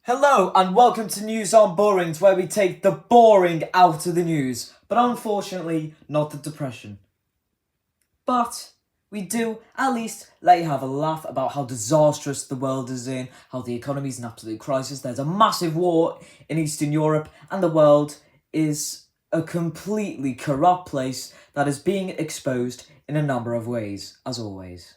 Hello and welcome to News Unboringed, where we take the boring out of the news, but unfortunately not the depression. But we do at least let you have a laugh about how disastrous the world is in, how the economy is an absolute crisis, there's a massive war in Eastern Europe, and the world is a completely corrupt place that is being exposed in a number of ways, as always.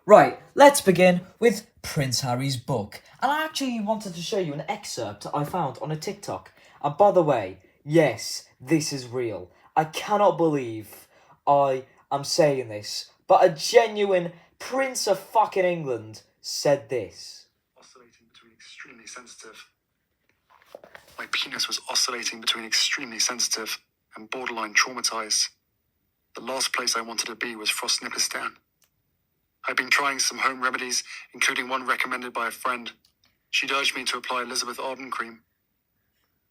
Right, let's begin with Prince Harry's book. And I actually wanted to show you an excerpt I found on a TikTok. And by the way, yes, this is real. I cannot believe I am saying this, but a genuine Prince of fucking England said this. Oscillating between extremely sensitive. My penis was oscillating between extremely sensitive and borderline traumatized. The last place I wanted to be was Frostnipistan. I'd been trying some home remedies, including one recommended by a friend. She'd urged me to apply Elizabeth Arden cream.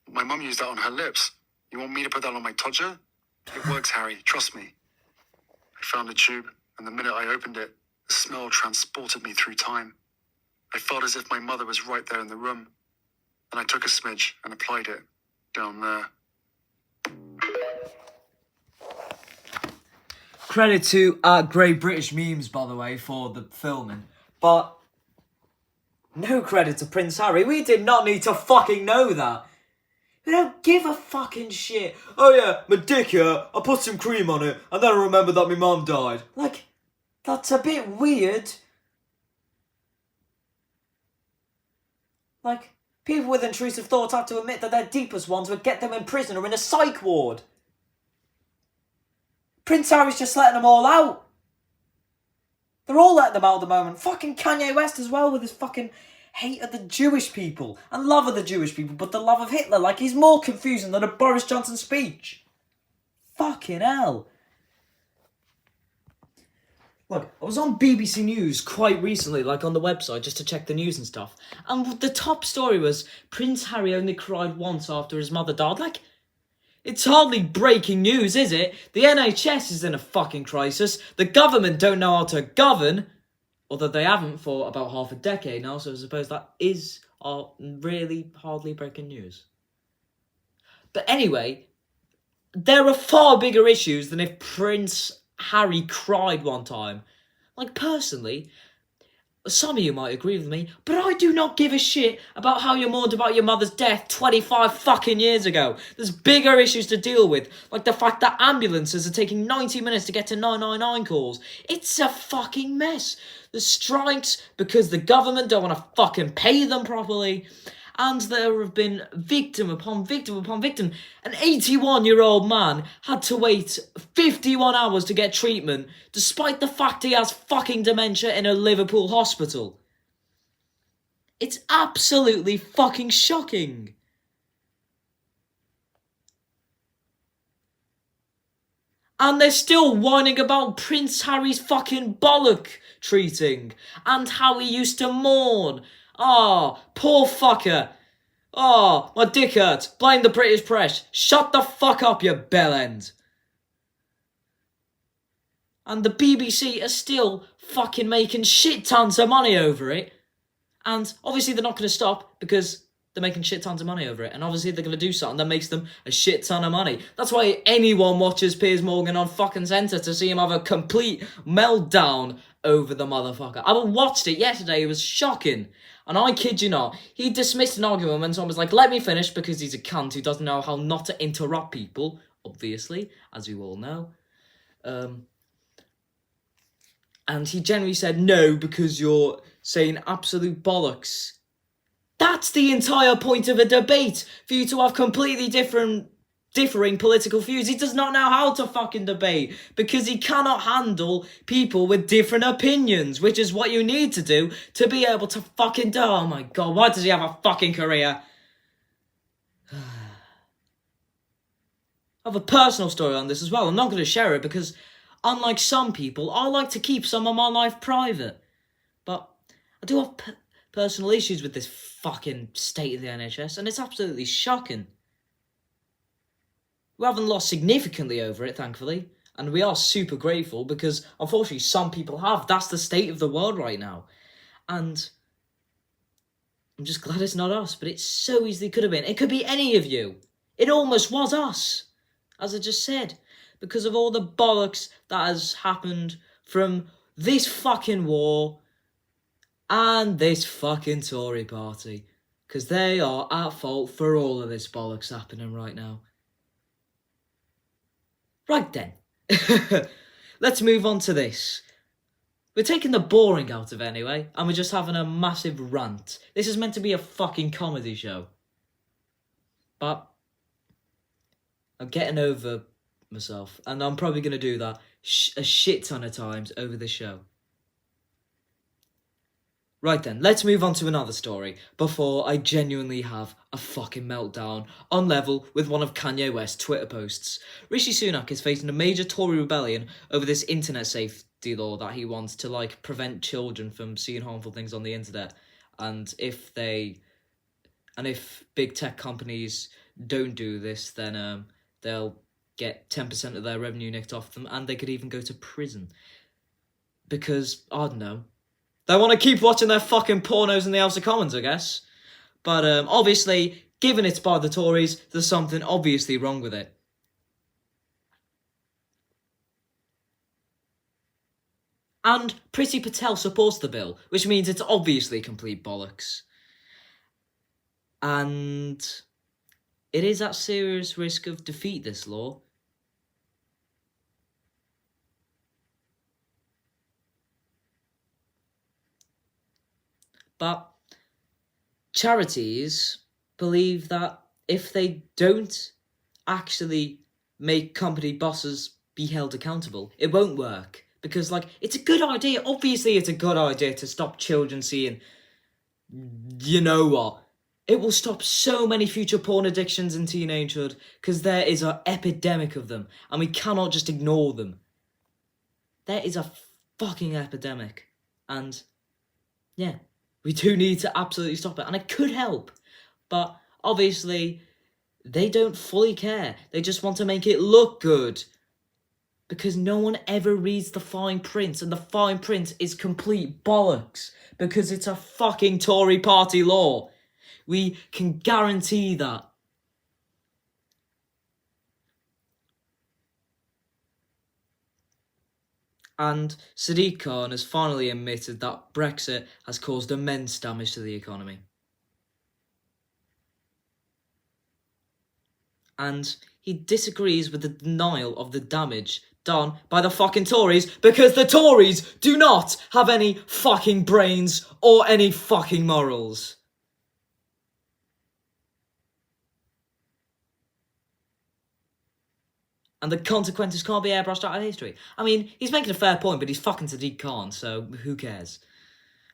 My mum used that on her lips. You want me to put that on my todger? It works, Harry. Trust me. I found a tube, and the minute I opened it, the smell transported me through time. I felt as if my mother was right there in the room. Then I took a smidge and applied it down there. Credit to Great British Memes, by the way, for the filming. But no credit to Prince Harry. We did not need to fucking know that. We don't give a fucking shit. Oh yeah, my dick here, I put some cream on it, and then I remembered that my mum died. Like, that's a bit weird. Like, people with intrusive thoughts have to admit that their deepest ones would get them in prison or in a psych ward. Prince Harry's just letting them all out. They're all letting them out at the moment. Fucking Kanye West as well, with his fucking hate of the Jewish people and love of the Jewish people, but the love of Hitler. Like, he's more confusing than a Boris Johnson speech. Fucking hell. Look, I was on BBC News quite recently, like on the website, just to check the news and stuff. And the top story was, Prince Harry only cried once after his mother died. Like, it's hardly breaking news, is it? The NHS is in a fucking crisis. The government don't know how to govern. Although they haven't for about half a decade now, so I suppose that is really hardly breaking news. But anyway, there are far bigger issues than if Prince Harry cried one time. Like, personally, some of you might agree with me, but I do not give a shit about how you mourned about your mother's death 25 fucking years ago. There's bigger issues to deal with, like the fact that ambulances are taking 90 minutes to get to 999 calls. It's a fucking mess. There's strikes because the government don't want to fucking pay them properly. And there have been victim upon victim upon victim. An 81-year-old man had to wait 51 hours to get treatment, despite the fact he has fucking dementia in a Liverpool hospital. It's absolutely fucking shocking. And they're still whining about Prince Harry's fucking bollock treating, and how he used to mourn. Ah, poor fucker. Ah, my dick hurts. Blame the British press. Shut the fuck up, you bellend. And the BBC are still fucking making shit tons of money over it. And obviously they're not going to stop because they're making shit tons of money over it. And obviously they're going to do something that makes them a shit ton of money. That's why anyone watches Piers Morgan on fucking Centre, to see him have a complete meltdown over the motherfucker. I watched it yesterday. It was shocking. And I kid you not, he dismissed an argument when someone was like, let me finish, because he's a cunt who doesn't know how not to interrupt people, obviously, as you all know. And he generally said, no, because you're saying absolute bollocks. That's the entire point of a debate, for you to have completely differing political views. He does not know how to fucking debate, because he cannot handle people with different opinions, which is what you need to do to be able to fucking do. Oh my god, why does he have a fucking career? I have a personal story on this as well. I'm not going to share it because, unlike some people, I like to keep some of my life private. But I do have personal issues with this fucking state of the NHS, and it's absolutely shocking. We haven't lost significantly over it, thankfully, and we are super grateful because, unfortunately, some people have. That's the state of the world right now. And I'm just glad it's not us, but it so easily could have been. It could be any of you. It almost was us, as I just said, because of all the bollocks that has happened from this fucking war and this fucking Tory party, because they are at fault for all of this bollocks happening right now. Right then, let's move on to this. We're taking the boring out of it anyway, and we're just having a massive rant. This is meant to be a fucking comedy show. But I'm getting over myself, and I'm probably going to do that a shit ton of times over the show. Right then, let's move on to another story before I genuinely have a fucking meltdown on level with one of Kanye West's Twitter posts. Rishi Sunak is facing a major Tory rebellion over this internet safety law that he wants to, prevent children from seeing harmful things on the internet. And if big tech companies don't do this, then they'll get 10% of their revenue nicked off them, and they could even go to prison. Because, I don't know, they want to keep watching their fucking pornos in the House of Commons, I guess. But obviously, given it's by the Tories, there's something obviously wrong with it. And Priti Patel supports the bill, which means it's obviously complete bollocks. And it is at serious risk of defeat, this law. But charities believe that if they don't actually make company bosses be held accountable, it won't work. Because, it's a good idea. Obviously, it's a good idea to stop children seeing, you know what? It will stop so many future porn addictions in teenagehood, because there is an epidemic of them, and we cannot just ignore them. There is a fucking epidemic, and yeah, we do need to absolutely stop it, and it could help, but obviously they don't fully care. They just want to make it look good, because no one ever reads the fine print, and the fine print is complete bollocks, because it's a fucking Tory party law. We can guarantee that. And Sadiq Khan has finally admitted that Brexit has caused immense damage to the economy. And he disagrees with the denial of the damage done by the fucking Tories, because the Tories do not have any fucking brains or any fucking morals. And the consequences can't be airbrushed out of history. I mean, he's making a fair point, but he's fucking Sadiq Khan, so who cares?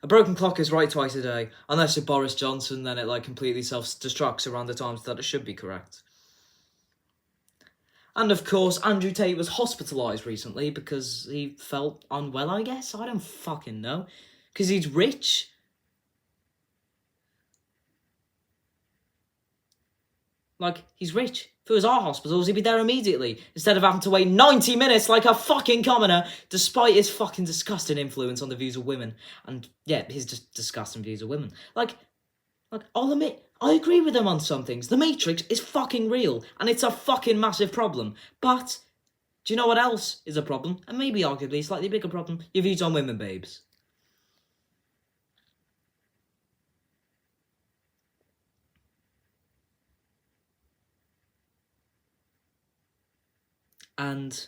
A broken clock is right twice a day. Unless you're Boris Johnson, then it completely self-destructs around the times that it should be correct. And of course, Andrew Tate was hospitalised recently because he felt unwell, I guess? I don't fucking know. Because he's rich. He's rich. If it was our hospitals, he'd be there immediately, instead of having to wait 90 minutes like a fucking commoner, despite his fucking disgusting influence on the views of women. And, yeah, his just disgusting views of women. I'll admit, I agree with him on some things. The Matrix is fucking real, and it's a fucking massive problem. But, do you know what else is a problem? And maybe arguably a slightly bigger problem? Your views on women, babes. And,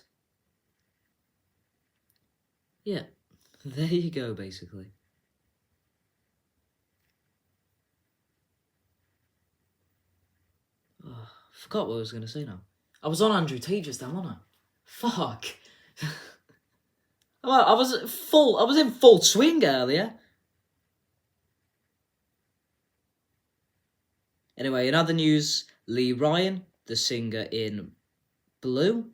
yeah, there you go, basically. Oh, I forgot what I was going to say now. I was on Andrew Tate just then, wasn't I? Fuck. I was in full swing earlier. Anyway, in other news, Lee Ryan, the singer in Blue,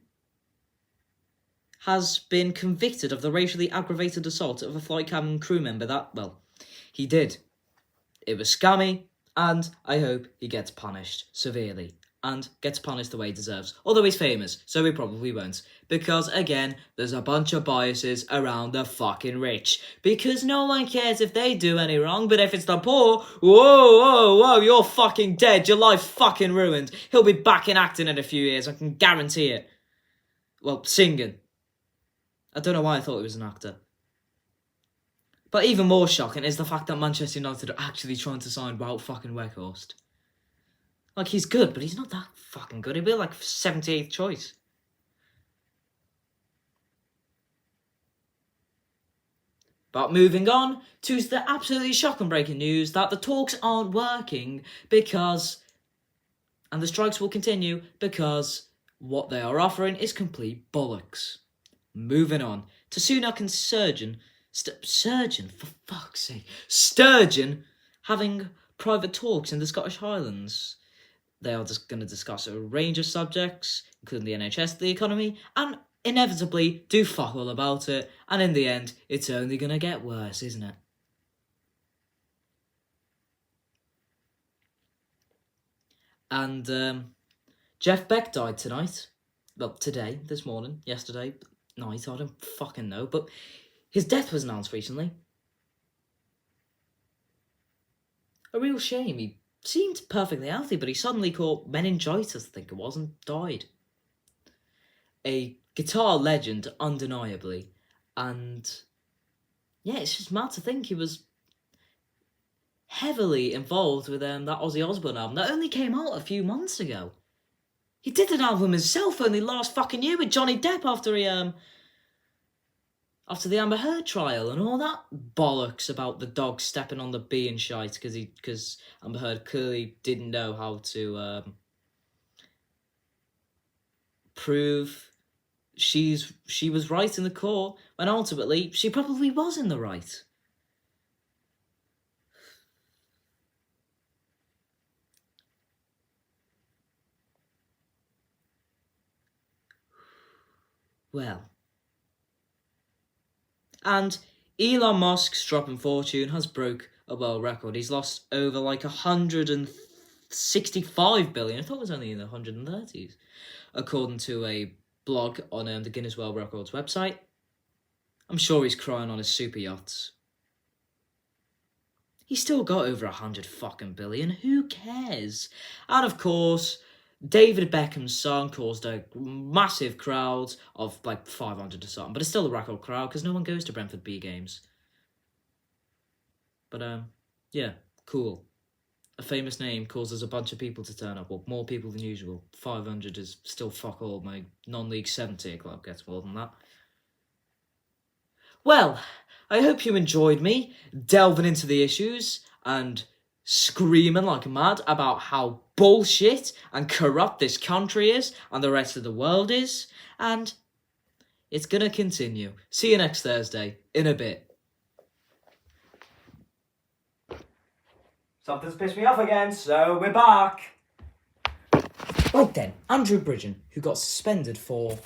has been convicted of the racially aggravated assault of a flight cabin crew member that, he did. It was scammy, and I hope he gets punished severely. and gets punished the way he deserves. Although he's famous, so he probably won't. Because, again, there's a bunch of biases around the fucking rich. Because no one cares if they do any wrong, but if it's the poor, whoa, you're fucking dead, your life's fucking ruined. He'll be back in acting in a few years, I can guarantee it. Well, singing. I don't know why I thought he was an actor. But even more shocking is the fact that Manchester United are actually trying to sign Wout fucking Weghorst. Like, he's good, but he's not that fucking good. He'll be like 78th choice. But moving on to the absolutely shocking breaking news that the talks aren't working because, and the strikes will continue because what they are offering is complete bollocks. Moving on to Sunak and Sturgeon, for fuck's sake. Sturgeon having private talks in the Scottish Highlands. They are just going to discuss a range of subjects, including the NHS, the economy, and inevitably do fuck all about it. And in the end, it's only going to get worse, isn't it? And Jeff Beck died tonight. Well, today, this morning, yesterday, night, I don't fucking know. But his death was announced recently. A real shame. He seemed perfectly healthy, but he suddenly caught meningitis, I think it was, and died. A guitar legend, undeniably. And yeah, it's just mad to think he was heavily involved with that Ozzy Osbourne album that only came out a few months ago. He did an album himself only last fucking year with Johnny Depp after the Amber Heard trial and all that bollocks about the dog stepping on the bee and shite because Amber Heard clearly didn't know how to prove she was right in the court when ultimately she probably was in the right. Well. And Elon Musk's dropping fortune has broke a world record. He's lost over like 165 billion. I thought it was only in the 130s. According to a blog on the Guinness World Records website. I'm sure he's crying on his super yachts. He's still got over 100 fucking billion. Who cares? And of course, David Beckham's song caused a massive crowd of like 500 or something, but it's still a record crowd because no one goes to Brentford B games. But yeah, cool. A famous name causes a bunch of people to turn up, well, more people than usual. 500 is still fuck all. My non-league 7-tier club gets more than that. Well, I hope you enjoyed me delving into the issues and screaming like mad about how bullshit and corrupt this country is and the rest of the world is. And it's gonna continue. See you next Thursday, in a bit. Something's pissed me off again, so we're back. Right then, Andrew Bridgen, who got suspended for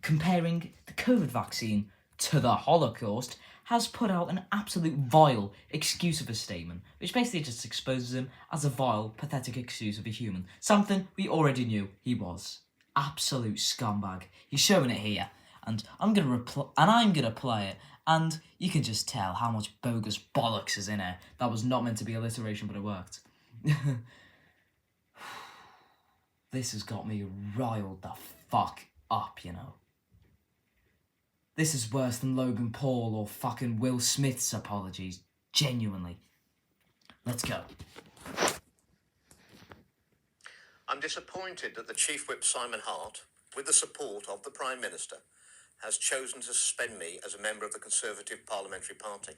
comparing the COVID vaccine to the Holocaust, has put out an absolute vile excuse of a statement, which basically just exposes him as a vile, pathetic excuse of a human. Something we already knew he was. Absolute scumbag. He's showing it here, and I'm gonna play it, and you can just tell how much bogus bollocks is in it. That was not meant to be alliteration, but it worked. This has got me riled the fuck up, you know. This is worse than Logan Paul or fucking Will Smith's apologies. Genuinely. Let's go. I'm disappointed that the Chief Whip Simon Hart, with the support of the Prime Minister, has chosen to suspend me as a member of the Conservative Parliamentary Party.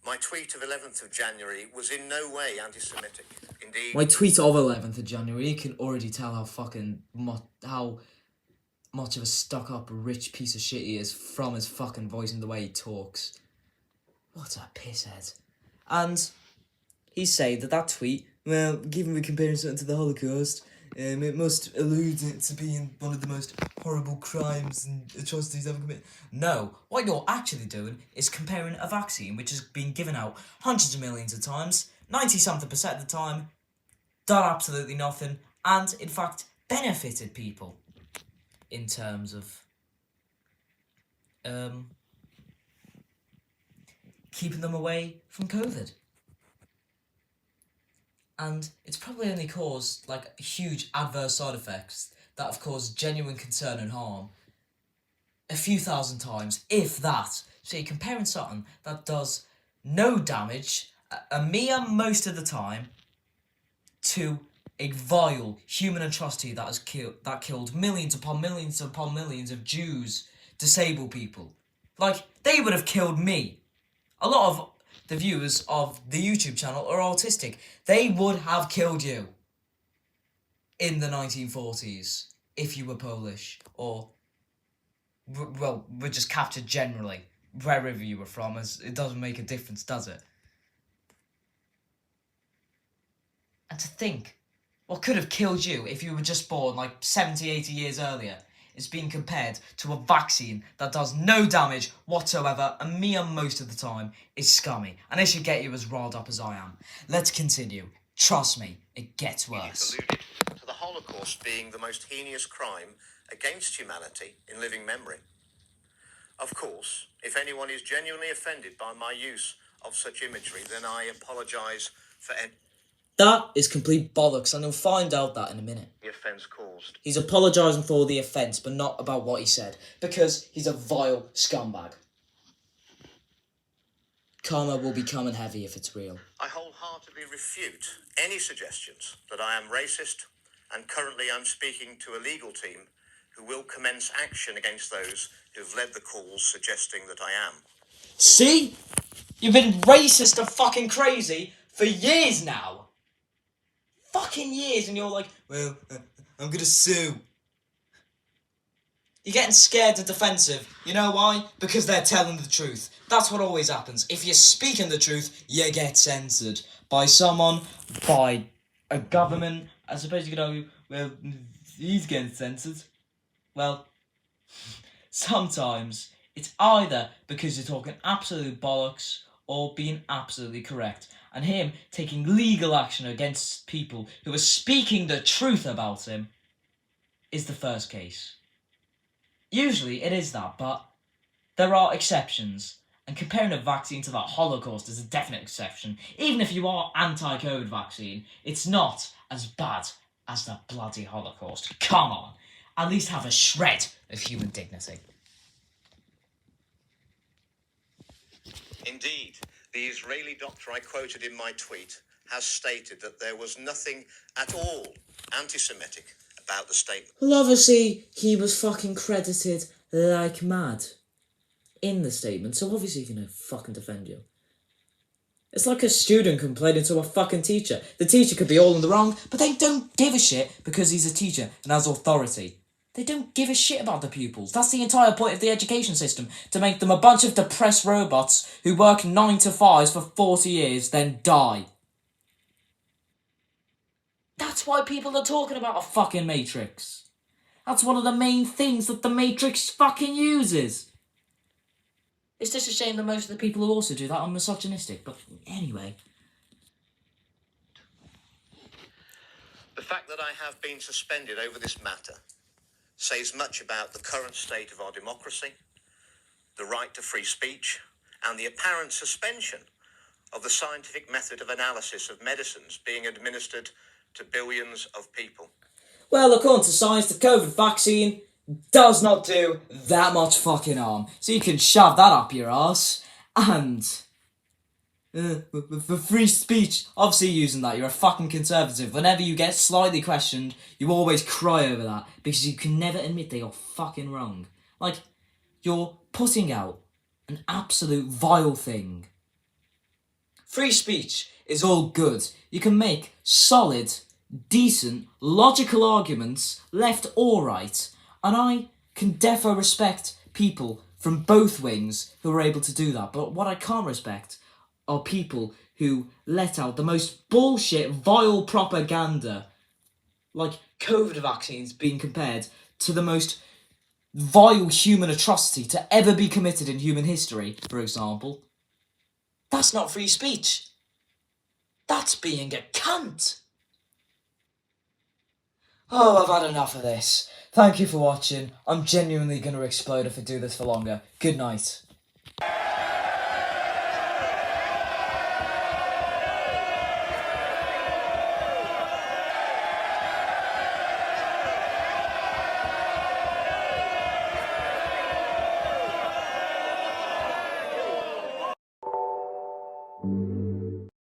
My tweet of 11th of January was in no way anti-Semitic. Indeed... My tweet of 11th of January, you can already tell how fucking... how much of a stuck-up, rich piece of shit he is from his fucking voice and the way he talks. What a pisshead. And he said that tweet, well, given we're comparing something to the Holocaust, it must allude it to being one of the most horrible crimes and atrocities ever committed. No, what you're actually doing is comparing a vaccine which has been given out hundreds of millions of times, 90-something% of the time, done absolutely nothing, and in fact benefited people in terms of keeping them away from COVID. And it's probably only caused like huge adverse side effects that have caused genuine concern and harm a few thousand times, if that. So you're comparing something that does no damage a mere most of the time to a vile human atrocity that killed millions upon millions upon millions of Jews, disabled people. Like, they would have killed me. A lot of the viewers of the YouTube channel are autistic. They would have killed you in the 1940s if you were Polish, or, well, were just captured generally, wherever you were from, as it doesn't make a difference, does it? And to think, what could have killed you if you were just born like 70, 80 years earlier is being compared to a vaccine that does no damage whatsoever and mere most of the time is scummy. And it should get you as riled up as I am. Let's continue. Trust me, it gets worse. Alluded to the Holocaust being the most heinous crime against humanity in living memory. Of course, if anyone is genuinely offended by my use of such imagery, then I apologise for any That is complete bollocks, and you'll find out that in a minute. offence caused. He's apologising for the offence, but not about what he said, because he's a vile scumbag. Karma will be coming heavy if it's real. I wholeheartedly refute any suggestions that I am racist, and currently I'm speaking to a legal team who will commence action against those who've led the calls suggesting that I am. See? You've been racist or fucking crazy for years now. Fucking years, and you're like, well, I'm gonna sue. You're getting scared and defensive. You know why? Because they're telling the truth. That's what always happens. If you're speaking the truth, you get censored. By someone, by a government. I suppose you could argue, well, he's getting censored. Well, sometimes it's either because you're talking absolute bollocks or being absolutely correct. And him taking legal action against people who are speaking the truth about him is the first case. Usually it is that, but there are exceptions. And comparing a vaccine to that Holocaust is a definite exception. Even if you are anti-COVID vaccine, it's not as bad as the bloody Holocaust. Come on. At least have a shred of human dignity. Indeed, the Israeli doctor I quoted in my tweet has stated that there was nothing at all anti-Semitic about the statement. Well, obviously, he was fucking credited like mad in the statement, so obviously he's gonna fucking defend you. It's like a student complaining to a fucking teacher. The teacher could be all in the wrong, but they don't give a shit because he's a teacher and has authority. They don't give a shit about the pupils. That's the entire point of the education system, to make them a bunch of depressed robots who work 9 to 5s for 40 years, then die. That's why people are talking about a fucking Matrix. That's one of the main things that the Matrix fucking uses. It's just a shame that most of the people who also do that are misogynistic, but anyway. The fact that I have been suspended over this matter says much about the current state of our democracy, the right to free speech, and the apparent suspension of the scientific method of analysis of medicines being administered to billions of people. Well, according to science, the COVID vaccine does not do that much fucking harm. So you can shove that up your arse. And for free speech, obviously using that, you're a fucking conservative. Whenever you get slightly questioned, you always cry over that because you can never admit that you're fucking wrong. Like, you're putting out an absolute vile thing. Free speech is all good. You can make solid, decent, logical arguments, left or right, and I can defo respect people from both wings who are able to do that. But what I can't respect are people who let out the most bullshit, vile propaganda, like COVID vaccines being compared to the most vile human atrocity to ever be committed in human history, for example. That's not free speech. That's being a cunt. Oh, I've had enough of this. Thank you for watching. I'm genuinely going to explode if I do this for longer. Good night.